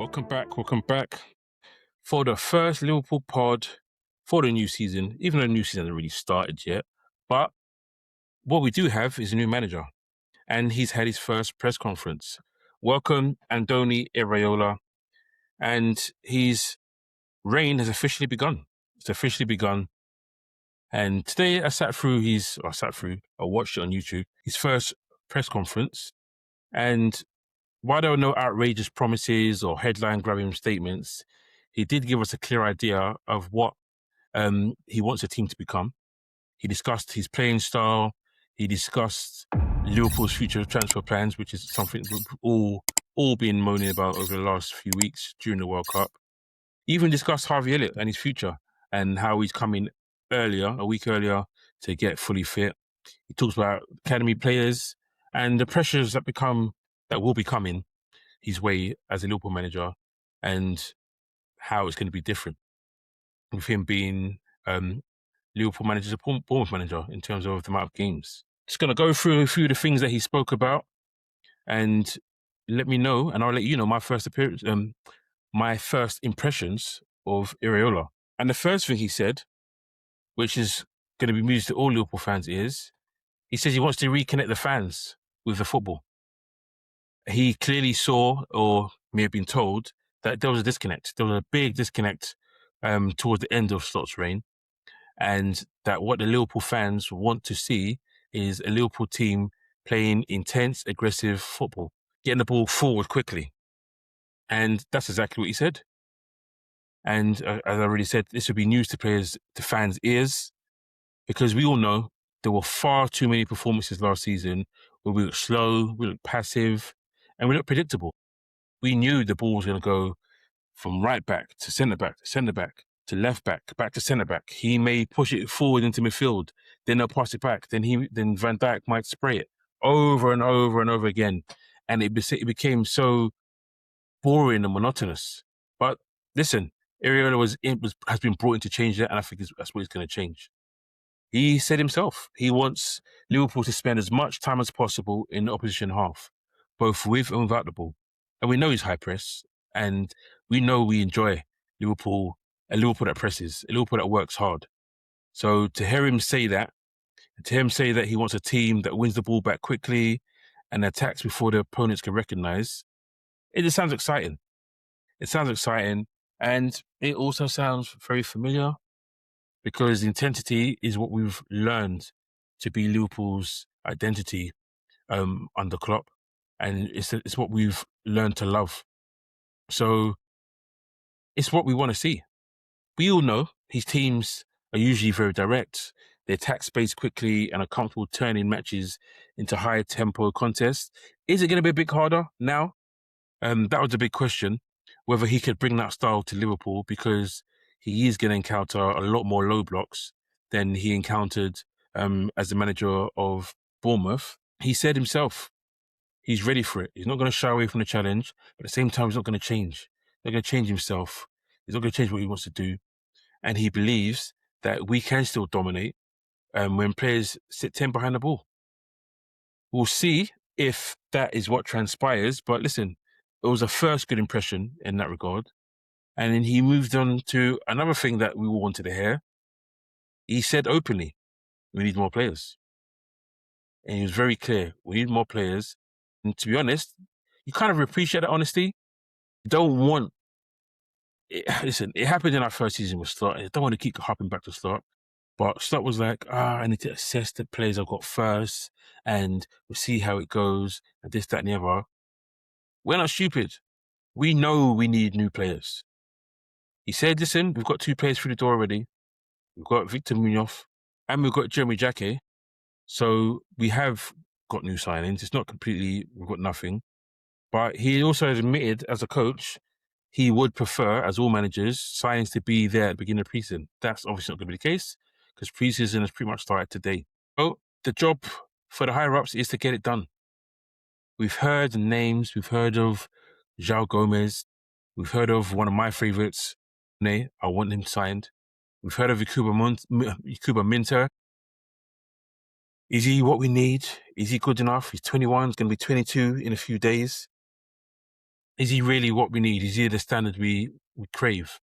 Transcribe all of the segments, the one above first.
Welcome back for the first Liverpool pod for the new season, even though the new season hasn't really started yet. But what we do have is a new manager, and he's had his first press conference. Welcome, Andoni Iraola, and his reign has officially begun. It's officially begun. And today I watched it on YouTube, his first press conference. And while there were no outrageous promises or headline-grabbing statements, he did give us a clear idea of what he wants the team to become. He discussed his playing style. He discussed Liverpool's future transfer plans, which is something we've all been moaning about over the last few weeks during the World Cup. He even discussed Harvey Elliott and his future and how he's coming a week earlier, to get fully fit. He talks about academy players and the pressures that will be coming his way as a Liverpool manager, and how it's going to be different with him being Liverpool manager, Bournemouth manager, in terms of the amount of games. Just going to go through a few of the things that he spoke about and let me know, and I'll let you know my first impressions of Iraola. And the first thing he said, which is going to be music to all Liverpool fans' ears, he says he wants to reconnect the fans with the football. He clearly saw, or may have been told, that there was a disconnect. There was a big disconnect towards the end of Slott's reign, and that what the Liverpool fans want to see is a Liverpool team playing intense, aggressive football, getting the ball forward quickly. And that's exactly what he said. And as I already said, this would be news to fans' ears, because we all know there were far too many performances last season where we looked slow, we looked passive, and we looked predictable. We knew the ball was going to go from right back to centre back to left back to centre back. He may push it forward into midfield, then they'll pass it back. Then Van Dijk might spray it over and over and over again, and it became so boring and monotonous. But listen, Iraola has been brought in to change that, and I think that's what he's going to change. He said himself he wants Liverpool to spend as much time as possible in the opposition half, both with and without the ball. And we know he's high press, and we know we enjoy a Liverpool that presses, a Liverpool that works hard. So to hear him say that, he wants a team that wins the ball back quickly and attacks before the opponents can recognise, it just sounds exciting. It sounds exciting, and it also sounds very familiar, because the intensity is what we've learned to be Liverpool's identity under Klopp, and it's what we've learned to love. So it's what we want to see. We all know his teams are usually very direct. They attack space quickly and are comfortable turning matches into high tempo contests. Is it going to be a bit harder now? That was a big question, whether he could bring that style to Liverpool, because he is going to encounter a lot more low blocks than he encountered as the manager of Bournemouth. He said himself, he's ready for it. He's not going to shy away from the challenge, but at the same time, he's not going to change. He's not going to change himself. He's not going to change what he wants to do. And he believes that we can still dominate when players sit 10 behind the ball. We'll see if that is what transpires. But listen, it was a first good impression in that regard. And then he moved on to another thing that we all wanted to hear. He said openly, we need more players. And he was very clear, we need more players. And to be honest, you kind of appreciate that honesty. You don't want... Listen, it happened in our first season with Slot. I don't want to keep hopping back to Slot. But Slot was like, I need to assess the players I've got first, and we'll see how it goes, and this, that, and the other. We're not stupid. We know we need new players. He said, listen, we've got 2 players through the door already. We've got Victor Munoz and we've got Jeremy Jacquet. So we have got new signings. It's not completely, we've got nothing. But he also has admitted, as a coach, he would prefer, as all managers, signings to be there at the beginning of pre-season. That's obviously not going to be the case, because pre-season has pretty much started today. So the job for the higher-ups is to get it done. We've heard names. We've heard of João Gomez. We've heard of one of my favourites, I want him signed. We've heard of Yakuba Minter. Is he what we need? Is he good enough? He's 21, he's going to be 22 in a few days. Is he really what we need? Is he the standard we crave?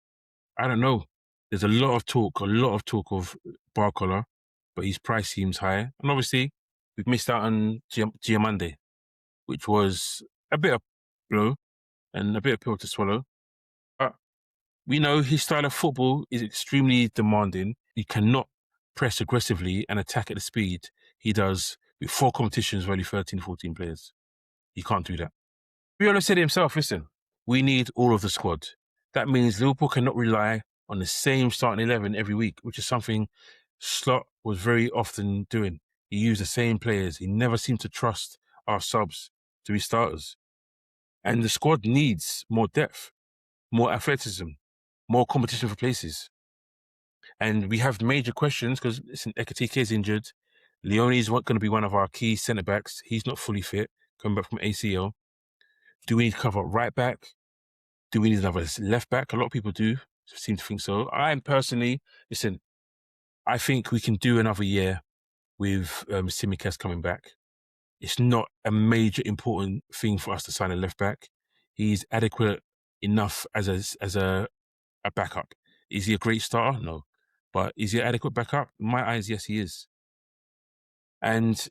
I don't know. There's a lot of talk of Barcola, but his price seems high. And obviously, we've missed out on Giamande, which was a bit of blow and a bit of pill to swallow. But we know his style of football is extremely demanding. You cannot press aggressively and attack at the speed he does with 4 competitions of only 13, 14 players. You can't do that. Iraola said it himself, listen, we need all of the squad. That means Liverpool cannot rely on the same starting 11 every week, which is something Slot was very often doing. He used the same players. He never seemed to trust our subs to be starters. And the squad needs more depth, more athleticism, more competition for places. And we have major questions because, listen, Ekatike is injured. Leone is going to be one of our key centre-backs. He's not fully fit, coming back from ACL. Do we need to cover up right back? Do we need another left back? A lot of people do seem to think so. I personally, listen, I think we can do another year with Tsimikas coming back. It's not a major important thing for us to sign a left back. He's adequate enough as a backup. Is he a great starter? No. But is he an adequate backup? In my eyes, yes, he is. And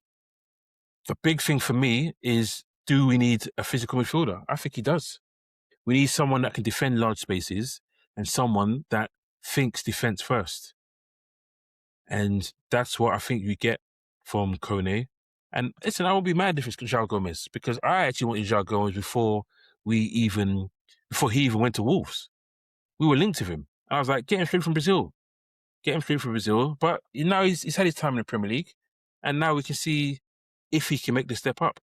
the big thing for me is, do we need a physical midfielder? I think he does. We need someone that can defend large spaces and someone that thinks defense first. And that's what I think we get from Kone. And listen, I won't be mad if it's João Gomez, because I actually wanted João Gomez before he even went to Wolves. We were linked with him. I was like, get him straight from Brazil. Get him straight from Brazil. But now he's had his time in the Premier League. And now we can see if he can make the step up.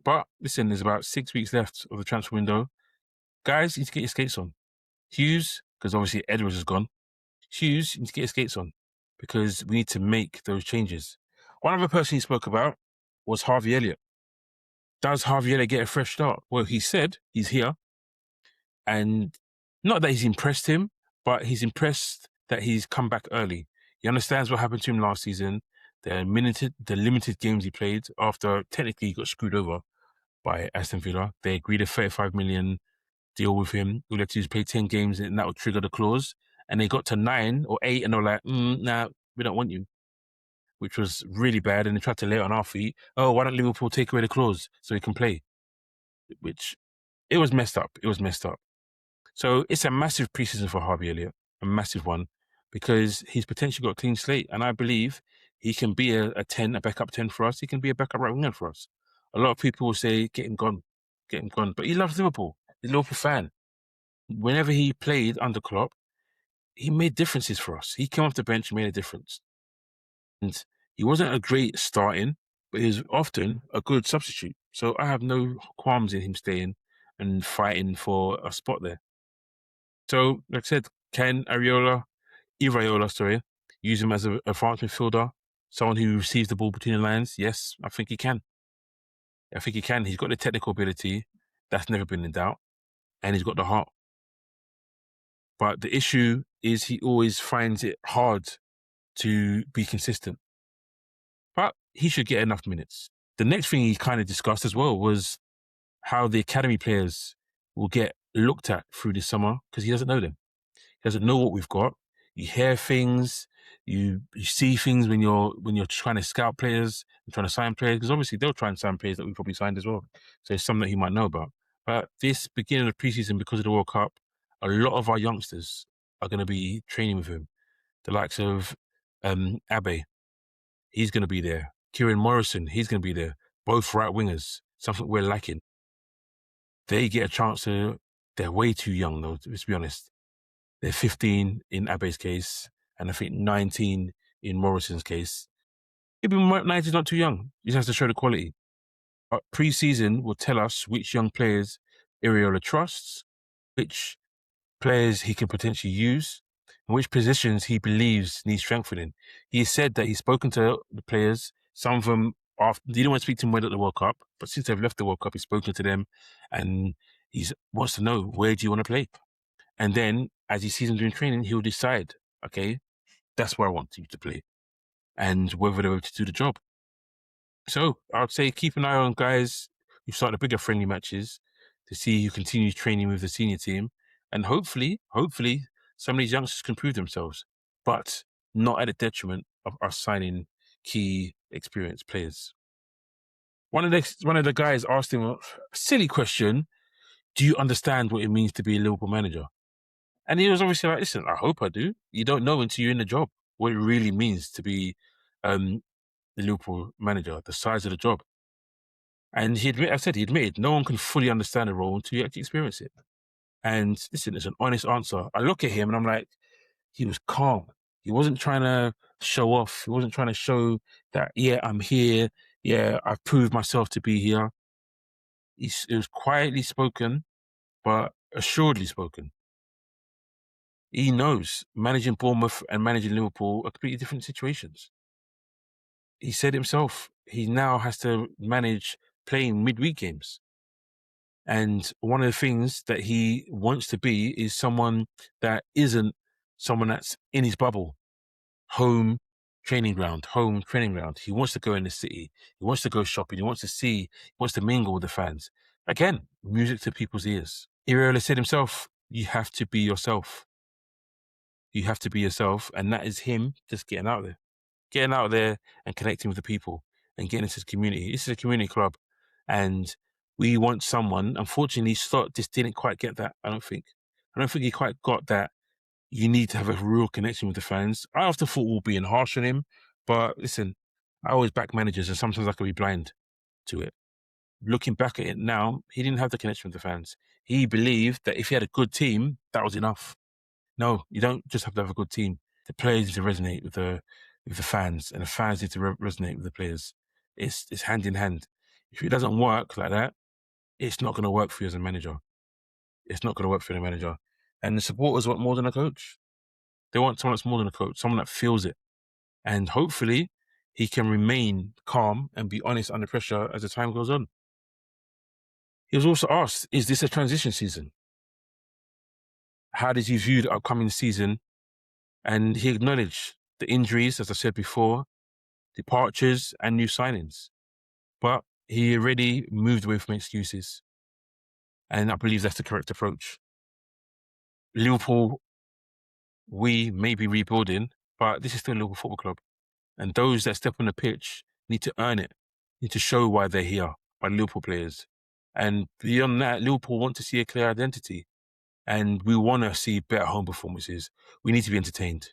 But listen, there's about 6 weeks left of the transfer window. Guys, you need to get your skates on. Hughes, because obviously Edwards is gone. Hughes, you need to get your skates on because we need to make those changes. One other person he spoke about was Harvey Elliott. Does Harvey Elliott get a fresh start? Well, he said he's here. And not that he's impressed him, but he's impressed that he's come back early. He understands what happened to him last season, the limited games he played after technically he got screwed over by Aston Villa. They agreed a 35 million deal with him. All they had to do is play 10 games and that would trigger the clause. And they got to 9 or 8 and they were like, nah, we don't want you, which was really bad. And they tried to lay it on our feet. Oh, why don't Liverpool take away the clause so he can play? Which, it was messed up. It was messed up. So it's a massive preseason for Harvey Elliott, a massive one, because he's potentially got a clean slate. And I believe he can be a 10, a backup 10 for us. He can be a backup right winger for us. A lot of people will say, get him gone. But he loves Liverpool. He's a Liverpool fan. Whenever he played under Klopp, he made differences for us. He came off the bench and made a difference. And he wasn't a great starting, but he was often a good substitute. So I have no qualms in him staying and fighting for a spot there. So, like I said, can Iraola, use him as a advanced midfielder, someone who receives the ball between the lines? Yes, I think he can. He's got the technical ability. That's never been in doubt. And he's got the heart. But the issue is he always finds it hard to be consistent. But he should get enough minutes. The next thing he kind of discussed as well was how the academy players will get looked at through this summer because he doesn't know them. He doesn't know what we've got. You hear things, you see things when you're trying to scout players and trying to sign players, because obviously they'll try and sign players that we probably signed as well. So it's something that he might know about. But this beginning of preseason, because of the World Cup, a lot of our youngsters are going to be training with him. The likes of Abe, he's going to be there. Kieran Morrison, he's going to be there. Both right wingers, something we're lacking. They get a chance to. They're way too young, though. Let's be honest. They're 15 in Abe's case, and I think 19 in Morrison's case. Maybe 19's not too young. He just has to show the quality. But pre-season will tell us which young players Iraola trusts, which players he can potentially use, and which positions he believes need strengthening. He said that he's spoken to the players. Some of them, he didn't want to speak to them when at the World Cup, but since they've left the World Cup, he's spoken to them, and he wants to know, where do you want to play? And then, as he sees them doing training, he'll decide, okay, that's where I want you to play, and whether they're able to do the job. So I would say keep an eye on guys who start the bigger friendly matches. to see who continues training with the senior team. And hopefully, some of these youngsters can prove themselves, but not at the detriment of us signing key experienced players. One of the guys asked him a silly question: do you understand what it means to be a Liverpool manager? And he was obviously like, listen, I hope I do. You don't know until you're in the job what it really means to be the Liverpool manager, the size of the job. And he admitted no one can fully understand the role until you actually experience it. And listen, it's an honest answer. I look at him and I'm like, he was calm. He wasn't trying to show off. He wasn't trying to show that, yeah, I'm here. Yeah, I've proved myself to be here. It was quietly spoken, but assuredly spoken. He knows managing Bournemouth and managing Liverpool are completely different situations. He said himself, he now has to manage playing midweek games. And one of the things that he wants to be is someone that isn't someone that's in his bubble. Home training ground. He wants to go in the city. He wants to go shopping. He wants to mingle with the fans. Again, music to people's ears. Iraola said himself, you have to be yourself. You have to be yourself. And that is him just getting out there and connecting with the people and getting into the community. This is a community club. And we want someone, unfortunately, Slot just didn't quite get that, I don't think he quite got that. You need to have a real connection with the fans. I often thought we were being harsh on him, but listen, I always back managers and sometimes I can be blind to it. Looking back at it now, he didn't have the connection with the fans. He believed that if he had a good team, that was enough. No, you don't just have to have a good team. The players need to resonate with the fans, and the fans need to resonate with the players. It's hand in hand. If it doesn't work like that, it's not going to work for you as a manager. It's not going to work for the manager. And the supporters want more than a coach. They want someone that's more than a coach, someone that feels it. And hopefully he can remain calm and be honest under pressure as the time goes on. He was also asked, is this a transition season? How does he view the upcoming season? And he acknowledged the injuries, as I said before, departures and new signings. But he already moved away from excuses. And I believe that's the correct approach. Liverpool, we may be rebuilding, but this is still a Liverpool Football Club. And those that step on the pitch need to earn it, need to show why they're here by Liverpool players. And beyond that, Liverpool want to see a clear identity. And we want to see better home performances. We need to be entertained.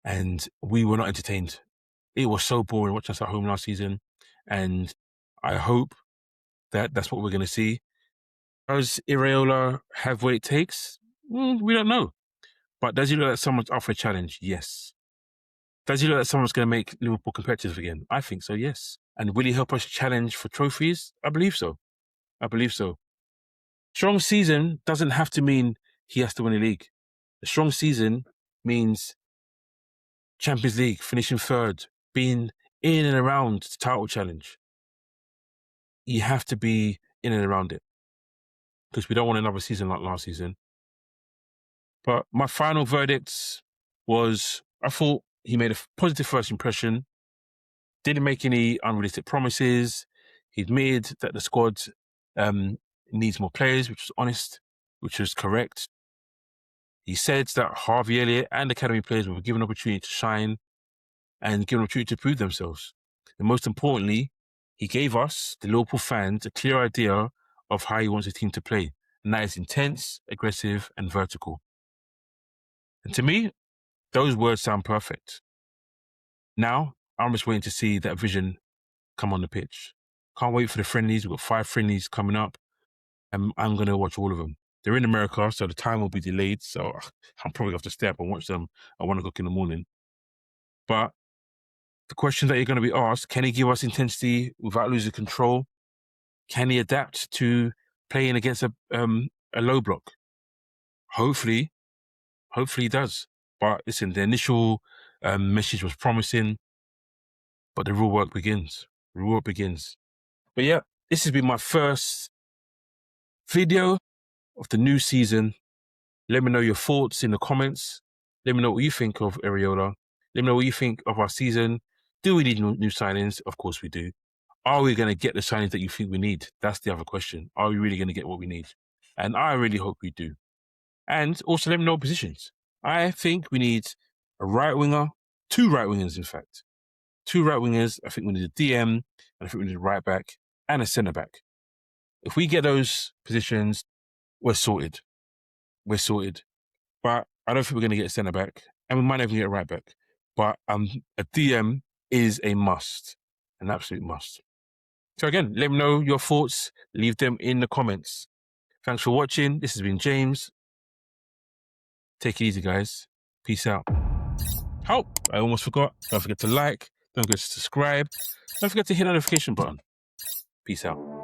And we were not entertained. It was so boring watching us at home last season. And I hope that that's what we're going to see. Does Iraola have what it takes? We don't know. But does he look like someone's up for a challenge? Yes. Does he look like someone's going to make Liverpool competitive again? I think so, yes. And will he help us challenge for trophies? I believe so. Strong season doesn't have to mean he has to win a league. A strong season means Champions League, finishing third, being in and around the title challenge. You have to be in and around it because we don't want another season like last season. But my final verdict was, I thought he made a positive first impression, didn't make any unrealistic promises. He admitted that the squad needs more players, which was honest, which was correct. He said that Harvey Elliott and academy players were given an opportunity to shine and given an opportunity to prove themselves. And most importantly, he gave us, the Liverpool fans, a clear idea of how he wants his team to play. And that is intense, aggressive, and vertical. And to me, those words sound perfect. Now, I'm just waiting to see that vision come on the pitch. Can't wait for the friendlies. We've got 5 friendlies coming up. And I'm going to watch all of them. They're in America, so the time will be delayed. So I'm probably going to have to stay up and watch them at 1 o'clock in the morning. But the question that you're going to be asked, can he give us intensity without losing control? Can he adapt to playing against a low block? Hopefully he does. But listen, the initial message was promising, but the real work begins. But yeah, this has been my first video of the new season. Let me know your thoughts in the comments. Let me know what you think of Iraola. Let me know what you think of our season. Do we need new signings? Of course we do. are we going to get the signings that you think we need? That's the other question. Are we really going to get what we need? And I really hope we do. And also let me know positions. I think we need a right winger, 2 right wingers, in fact. 2 right wingers. I think we need a DM, and I think we need a right back and a centre back. If we get those positions, we're sorted. We're sorted. But I don't think we're going to get a centre back, and we might not even get a right back. But a DM is a must, an absolute must. So again, let me know your thoughts. Leave them in the comments. Thanks for watching. This has been James. Take it easy, guys. Peace out. Oh, I almost forgot. Don't forget to like. Don't forget to subscribe. Don't forget to hit the notification button. Peace out.